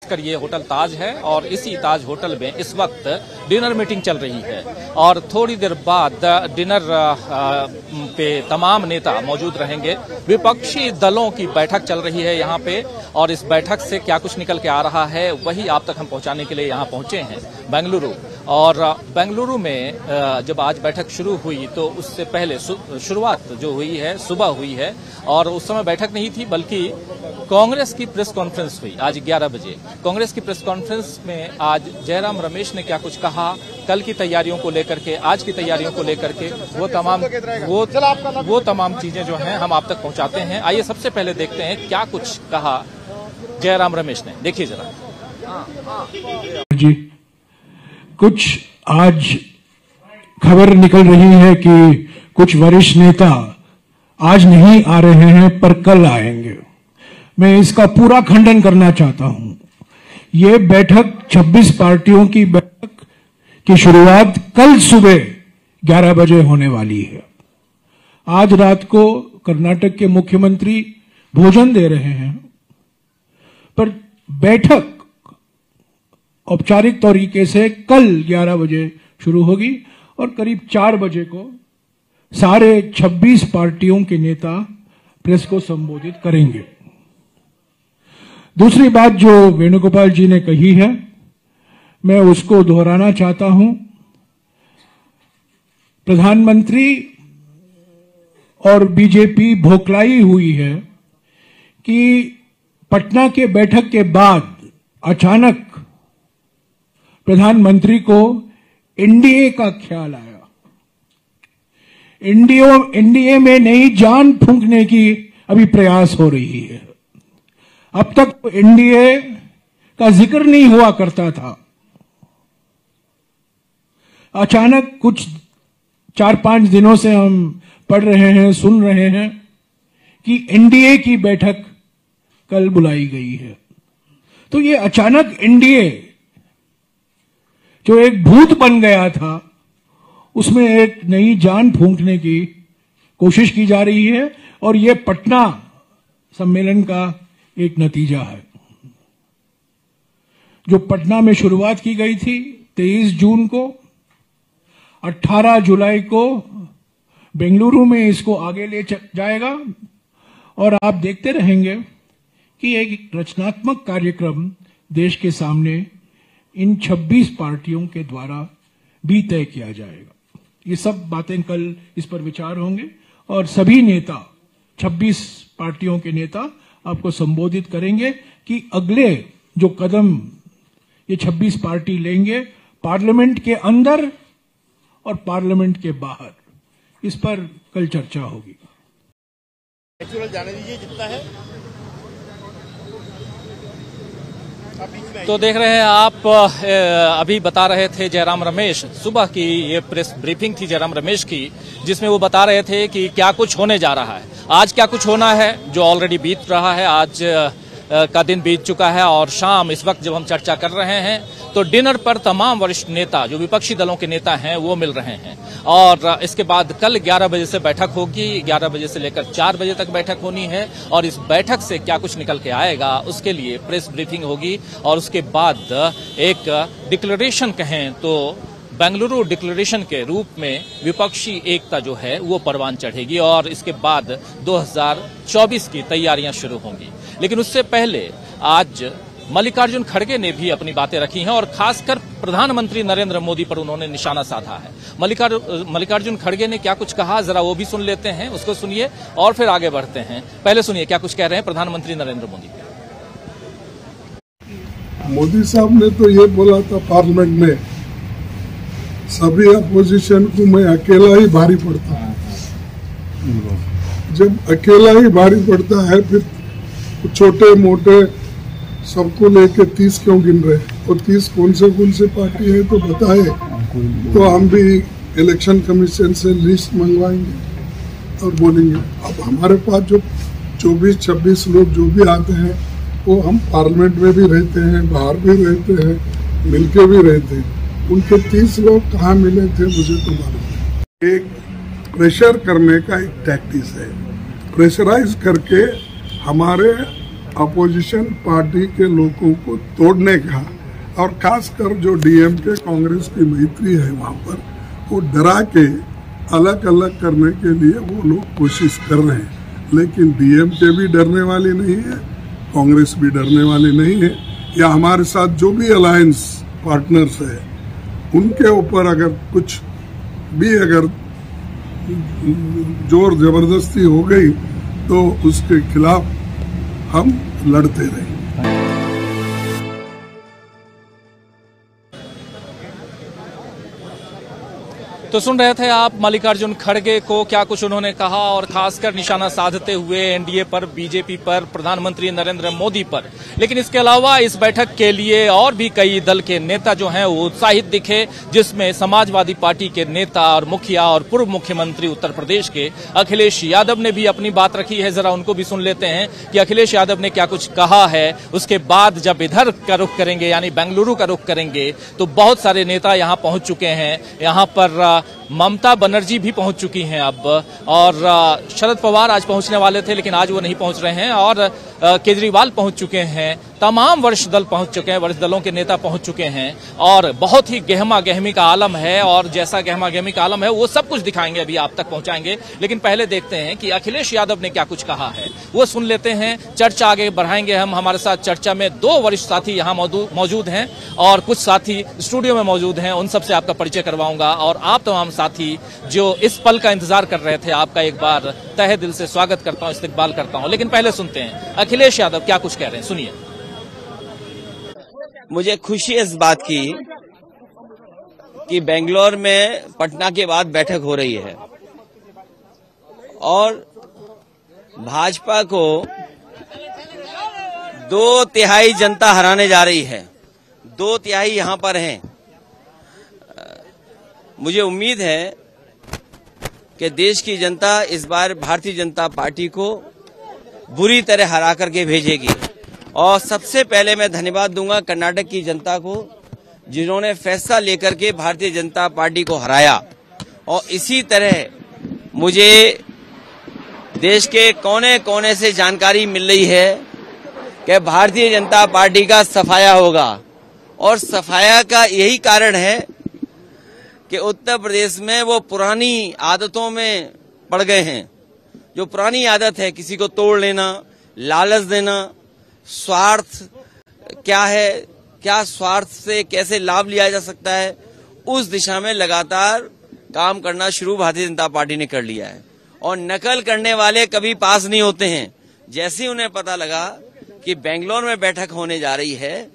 खासकर ये होटल ताज है और इसी ताज होटल में इस वक्त डिनर मीटिंग चल रही है और थोड़ी देर बाद डिनर पे तमाम नेता मौजूद रहेंगे। विपक्षी दलों की बैठक चल रही है यहाँ पे और इस बैठक से क्या कुछ निकल के आ रहा है वही आप तक हम पहुंचाने के लिए यहाँ पहुंचे हैं बेंगलुरु। और बेंगलुरु में जब आज बैठक शुरू हुई तो उससे पहले शुरुआत जो हुई है सुबह हुई है और उस समय बैठक नहीं थी बल्कि कांग्रेस की प्रेस कॉन्फ्रेंस हुई आज 11 बजे। कांग्रेस की प्रेस कॉन्फ्रेंस में आज जयराम रमेश ने क्या कुछ कहा कल की तैयारियों को लेकर के, आज की तैयारियों को लेकर के, वो तमाम चीजें जो हैं हम आप तक पहुंचाते हैं। आइए सबसे पहले देखते हैं क्या कुछ कहा जयराम रमेश ने, देखिए जरा जी। कुछ आज खबर निकल रही है कि कुछ वरिष्ठ नेता आज नहीं आ रहे हैं पर कल आएंगे। मैं इसका पूरा खंडन करना चाहता हूं। ये बैठक 26 पार्टियों की बैठक की शुरुआत कल सुबह 11 बजे होने वाली है। आज रात को कर्नाटक के मुख्यमंत्री भोजन दे रहे हैं पर बैठक औपचारिक तरीके से कल 11 बजे शुरू होगी और करीब 4 बजे को सारे 26 पार्टियों के नेता प्रेस को संबोधित करेंगे। दूसरी बात जो वेणुगोपाल जी ने कही है मैं उसको दोहराना चाहता हूं। प्रधानमंत्री और बीजेपी भोखलाई हुई है कि पटना के बैठक के बाद अचानक प्रधानमंत्री को एनडीए का ख्याल आया। एनडीए में नई जान फूंकने की अभी प्रयास हो रही है। अब तक तो एनडीए का जिक्र नहीं हुआ करता था। अचानक कुछ 4-5 दिनों से हम पढ़ रहे हैं, सुन रहे हैं कि एनडीए की बैठक कल बुलाई गई है। तो ये अचानक एनडीए जो एक भूत बन गया था उसमें एक नई जान फूंकने की कोशिश की जा रही है और यह पटना सम्मेलन का एक नतीजा है। जो पटना में शुरुआत की गई थी 23 जून को, 18 जुलाई को बेंगलुरु में इसको आगे ले जाएगा और आप देखते रहेंगे कि एक रचनात्मक कार्यक्रम देश के सामने इन 26 पार्टियों के द्वारा भी तय किया जाएगा। ये सब बातें कल इस पर विचार होंगे और सभी नेता 26 पार्टियों के नेता आपको संबोधित करेंगे कि अगले जो कदम ये 26 पार्टी लेंगे पार्लियामेंट के अंदर और पार्लियामेंट के बाहर, इस पर कल चर्चा होगी। जाने दीजिए जितना है। तो देख रहे हैं आप, अभी बता रहे थे जयराम रमेश, सुबह की ये प्रेस ब्रीफिंग थी जयराम रमेश की जिसमें वो बता रहे थे कि क्या कुछ होने जा रहा है। आज क्या कुछ होना है जो ऑलरेडी बीत रहा है, आज का दिन बीत चुका है और शाम इस वक्त जब हम चर्चा कर रहे हैं तो डिनर पर तमाम वरिष्ठ नेता जो विपक्षी दलों के नेता हैं वो मिल रहे हैं और इसके बाद कल 11 बजे से बैठक होगी। 11 बजे से लेकर 4 बजे तक बैठक होनी है और इस बैठक से क्या कुछ निकल के आएगा उसके लिए प्रेस ब्रीफिंग होगी और उसके बाद एक डिक्लेरेशन कहें तो बेंगलुरु डिक्लेरेशन के रूप में विपक्षी एकता जो है वो परवान चढ़ेगी और इसके बाद 2024 की तैयारियां शुरू होंगी। लेकिन उससे पहले आज मल्लिकार्जुन खड़गे ने भी अपनी बातें रखी हैं और खासकर प्रधानमंत्री नरेंद्र मोदी पर उन्होंने निशाना साधा है। मल्लिकार्जुन खड़गे ने क्या कुछ कहा जरा वो भी सुन लेते हैं, उसको सुनिए और फिर आगे बढ़ते हैं। पहले सुनिए क्या कुछ कह रहे हैं प्रधानमंत्री नरेंद्र मोदी। मोदी साहब ने तो ये बोला था पार्लियामेंट में सभी अपोजिशन को मैं अकेला ही भारी पड़ता है। जब अकेला ही भारी पड़ता है फिर छोटे मोटे सबको लेके 30 क्यों गिन रहे और 30 कौन से पार्टी है तो बताए तो हम भी इलेक्शन कमीशन से लिस्ट मंगवाएंगे और बोलेंगे। अब हमारे पास जो 24-26 लोग जो भी आते हैं वो हम पार्लियामेंट में भी रहते हैं, बाहर भी रहते हैं, मिलके भी रहते हैं। उनके 30 लोग कहाँ मिले थे मुझे तो मालूम है। एक प्रेशर करने का एक टैक्टिस है, प्रेशराइज करके हमारे अपोजिशन पार्टी के लोगों को तोड़ने का, और खासकर जो डीएमके कांग्रेस की मैत्री है वहाँ पर, वो डरा के अलग अलग करने के लिए वो लोग कोशिश कर रहे हैं। लेकिन डीएमके भी डरने वाली नहीं है, कांग्रेस भी डरने वाली नहीं है, या हमारे साथ जो भी अलायंस पार्टनर्स है उनके ऊपर अगर कुछ भी अगर जोर जबरदस्ती हो गई तो उसके खिलाफ हम लड़ते रहेंगे। तो सुन रहे थे आप मल्लिकार्जुन खड़गे को, क्या कुछ उन्होंने कहा, और खासकर निशाना साधते हुए एनडीए पर, बीजेपी पर, प्रधानमंत्री नरेंद्र मोदी पर। लेकिन इसके अलावा इस बैठक के लिए और भी कई दल के नेता जो हैं वो उत्साहित दिखे, जिसमें समाजवादी पार्टी के नेता और मुखिया और पूर्व मुख्यमंत्री उत्तर प्रदेश के अखिलेश यादव ने भी अपनी बात रखी है। जरा उनको भी सुन लेते हैं कि अखिलेश यादव ने क्या कुछ कहा है। उसके बाद जब इधर का रुख करेंगे, यानी बेंगलुरु का रुख करेंगे, तो बहुत सारे नेता यहाँ पहुंच चुके हैं। यहाँ पर ममता बनर्जी भी पहुंच चुकी हैं अब, और शरद पवार आज पहुंचने वाले थे लेकिन आज वो नहीं पहुंच रहे हैं, और केजरीवाल पहुंच चुके हैं। तमाम वरिष्ठ दल पहुंच चुके हैं, वरिष्ठ दलों के नेता पहुंच चुके हैं, और बहुत ही गहमा गहमी का आलम है। और जैसा गहमा गहमी का आलम है वो सब कुछ दिखाएंगे, अभी आप तक पहुंचाएंगे। लेकिन पहले देखते हैं कि अखिलेश यादव ने क्या कुछ कहा है, वो सुन लेते हैं। चर्चा आगे बढ़ाएंगे हम। हमारे साथ चर्चा में दो वरिष्ठ साथी यहाँ मौजूद हैं और कुछ साथी स्टूडियो में मौजूद हैं। उन सबसे आपका परिचय करवाऊंगा, और आप तमाम साथी जो इस पल का इंतजार कर रहे थे, आपका एक बार तहे दिल से स्वागत करता हूं, इस्तकबाल करता हूं। लेकिन पहले सुनते हैं अखिलेश यादव क्या कुछ कह रहे हैं, सुनिए। मुझे खुशी इस बात की कि बेंगलोर में पटना के बाद बैठक हो रही है और भाजपा को 2/3 जनता हराने जा रही है। 2/3 यहां पर हैं। मुझे उम्मीद है कि देश की जनता इस बार भारतीय जनता पार्टी को बुरी तरह हरा करके भेजेगी। और सबसे पहले मैं धन्यवाद दूंगा कर्नाटक की जनता को, जिन्होंने फैसला लेकर के भारतीय जनता पार्टी को हराया। और इसी तरह मुझे देश के कोने कोने से जानकारी मिल रही है कि भारतीय जनता पार्टी का सफाया होगा। और सफाया का यही कारण है कि उत्तर प्रदेश में वो पुरानी आदतों में पड़ गए हैं। जो पुरानी आदत है, किसी को तोड़ लेना, लालच देना, स्वार्थ क्या है, क्या स्वार्थ से कैसे लाभ लिया जा सकता है, उस दिशा में लगातार काम करना शुरू भारतीय जनता पार्टी ने कर लिया है। और नकल करने वाले कभी पास नहीं होते हैं। जैसे ही उन्हें पता लगा कि बेंगलोर में बैठक होने जा रही है,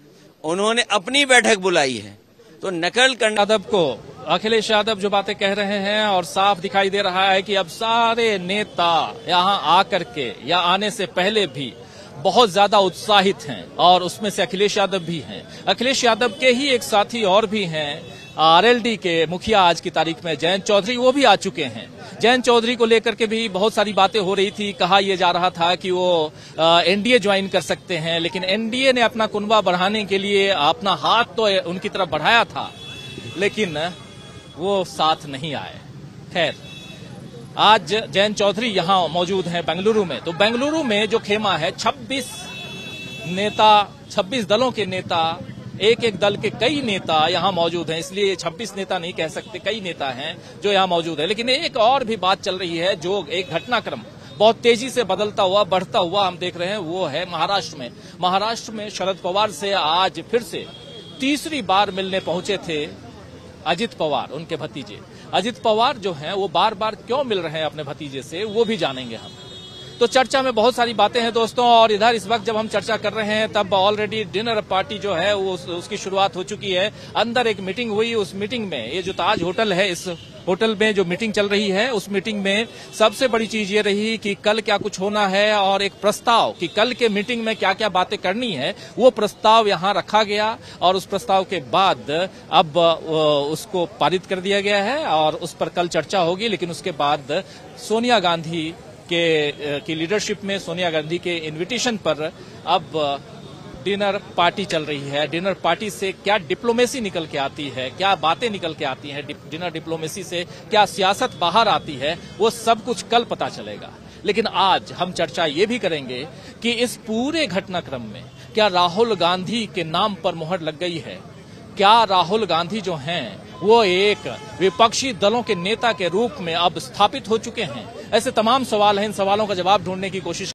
उन्होंने अपनी बैठक बुलाई है। तो नकल करने यादव को, अखिलेश यादव जो बातें कह रहे हैं, और साफ दिखाई दे रहा है कि अब सारे नेता यहाँ आकर के या आने से पहले भी बहुत ज्यादा उत्साहित हैं, और उसमें से अखिलेश यादव भी हैं। अखिलेश यादव के ही एक साथी और भी हैं, आरएलडी के मुखिया आज की तारीख में जयंत चौधरी, वो भी आ चुके हैं। जयंत चौधरी को लेकर के भी बहुत सारी बातें हो रही थी। कहा यह जा रहा था कि वो एनडीए ज्वाइन कर सकते हैं, लेकिन एनडीए ने अपना कुनबा बढ़ाने के लिए अपना हाथ तो उनकी तरफ बढ़ाया था, लेकिन वो साथ नहीं आए। खैर, आज जयंत चौधरी यहां मौजूद हैं बेंगलुरु में। तो बेंगलुरु में जो खेमा है, 26 दलों के नेता, एक एक दल के कई नेता यहां मौजूद हैं। इसलिए 26 नेता नहीं कह सकते, कई नेता हैं जो यहां मौजूद है। लेकिन एक और भी बात चल रही है, जो एक घटनाक्रम बहुत तेजी से बदलता हुआ, बढ़ता हुआ हम देख रहे हैं, वो है महाराष्ट्र में। महाराष्ट्र में शरद पवार से आज फिर से तीसरी बार मिलने पहुंचे थे अजित पवार, उनके भतीजे। अजित पवार जो हैं वो बार बार क्यों मिल रहे हैं अपने भतीजे से, वो भी जानेंगे हम। तो चर्चा में बहुत सारी बातें हैं दोस्तों, और इधर इस वक्त जब हम चर्चा कर रहे हैं तब ऑलरेडी डिनर पार्टी जो है वो उसकी शुरुआत हो चुकी है। अंदर एक मीटिंग हुई, उस मीटिंग में ये जो ताज होटल है, इस होटल में जो मीटिंग चल रही है, उस मीटिंग में सबसे बड़ी चीज ये रही कि कल क्या कुछ होना है, और एक प्रस्ताव कि कल के मीटिंग में क्या क्या बातें करनी है, वो प्रस्ताव यहाँ रखा गया। और उस प्रस्ताव के बाद अब उसको पारित कर दिया गया है और उस पर कल चर्चा होगी। लेकिन उसके बाद सोनिया गांधी की लीडरशिप में, सोनिया गांधी के इनविटेशन पर अब डिनर पार्टी चल रही है। डिनर पार्टी से क्या डिप्लोमेसी निकल के आती है, क्या बातें निकल के आती हैं, डिनर डिप्लोमेसी से क्या सियासत बाहर आती है, वो सब कुछ कल पता चलेगा। लेकिन आज हम चर्चा ये भी करेंगे कि इस पूरे घटनाक्रम में क्या राहुल गांधी के नाम पर मुहर लग गई है? क्या राहुल गांधी जो हैं वो एक विपक्षी दलों के नेता के रूप में अब स्थापित हो चुके हैं? ऐसे तमाम सवाल हैं। इन सवालों का जवाब ढूंढने की कोशिश